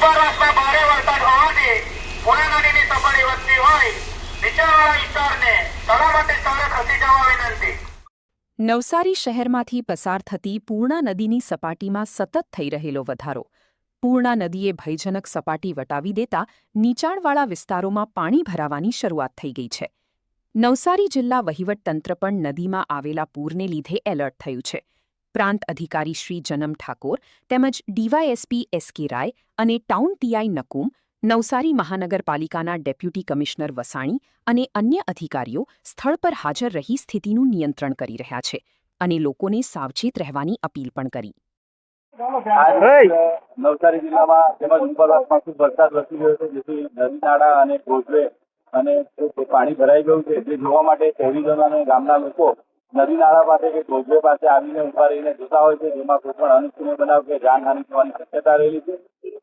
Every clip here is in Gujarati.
ઉપરવાસમાં ભારે વરસાદ હોવાથી પૂર્ણા નદીની સપાટી વધતી હોય નીચાણવાળા વિસ્તારને સલામતી સ્થળે ખસી જવા વિનંતી। નવસારી શહેરમાંથી પસાર થતી પૂર્ણા નદીની સપાટીમાં સતત થઈ રહેલો વધારો। પૂર્ણા નદીએ ભયજનક સપાટી વટાવી દેતા નીચાણવાળા વિસ્તારોમાં પાણી ભરાવાની શરૂઆત થઈ ગઈ છે। નવસારી જિલ્લા વહીવટતંત્ર પણ નદીમાં આવેલા પૂરને લીધે એલર્ટ થયું છે। પ્રાંત અધિકારી શ્રી જનમ ઠાકોર તેમજ ડીવાયએસપી એસ.કે. રાય અને ટાઉન ટીઆઈ નકુમ, નવસારી મહાનગરપાલિકાના ડેપ્યુટી કમિશનર વસાણી અને અન્ય અધિકારીઓ સ્થળ પર હાજર રહી સ્થિતિનું નિયંત્રણ કરી રહ્યા છે અને લોકોને સાવચેત રહેવાની અપીલ પણ કરી। નવસારી જિલ્લામાં તેમજ ઉપરવાસમાં ખૂબ વરસાદ વરસી રહ્યો છે, જેથી નદી નાળા અને કોઝવે અને પાણી ભરાઈ ગયું છે। જે જોવા માટે શહેરીજનો અને ગામના લોકો નદી નાળા પાસે કે કોઝવે પાસે આવીને ઉભા રહીને જોતા હોય છે, જેમાં કોઈ પણ અનિચ્છનીય બનાવ કે જાનહાનિ થવાની શક્યતા રહેલી છે।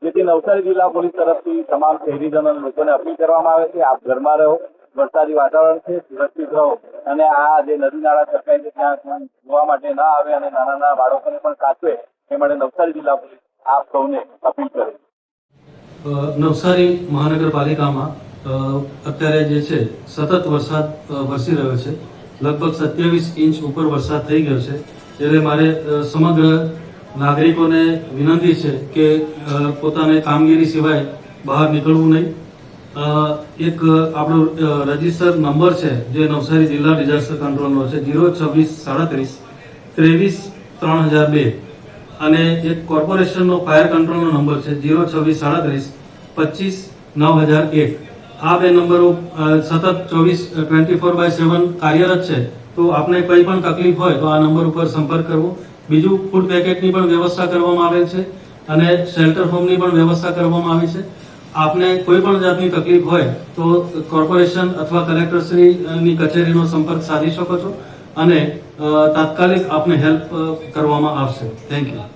જેથી નવસારી જિલ્લા પોલીસ તરફથી તમામ શહેરીજનો અને લોકોને અપીલ કરવામાં આવે છે, આપ ઘરમાં રહો, વરસાદી વાતાવરણ છે, સુરક્ષિત રહો અને આ જે નદી નાળા છલકાય છે ત્યાં જોવા માટે ના આવે અને નાના નાના બાળકોને પણ સાચવે એ માટે નવસારી જિલ્લા પોલીસ આપ સૌને અપીલ કરે। નવસારી મહાનગરપાલિકામાં અત્યારે જે છે સતત વરસાદ વરસી રહ્યો છે। લગભગ 27 ઇંચ ઉપર વરસાદ થઈ ગયો છે। એટલે મારે સમગ્ર નાગરિકોને વિનંતી છે કે પોતાને કામગીરી સિવાય બહાર નીકળવું નહીં। એક આપણો રજીસ્ટર નંબર છે જે નવસારી જિલ્લા ડિઝાસ્ટર કંટ્રોલનો છે 02637 23 3002 અને એક કોર્પોરેશનનો ફાયર કંટ્રોલનો નંબર છે 02637 25 9001। આ બે નંબરો સતત 24/7 કાર્યરત છે, તો આપને કંઈ પણ તકલીફ હોય તો આ નંબર ઉપર સંપર્ક કરવો। બીજું, ફૂડ પેકેટની પણ વ્યવસ્થા કરવામાં આવેલ છે અને શેલ્ટર હોમની પણ વ્યવસ્થા કરવામાં આવી છે। આપને કોઈ પણ જાતની તકલીફ હોય તો કોર્પોરેશન અથવા કલેક્ટરશ્રીની કચેરીનો સંપર્ક સાધી શકો છો અને તાત્કાલિક આપને હેલ્પ કરવામાં આવશે। Thank you.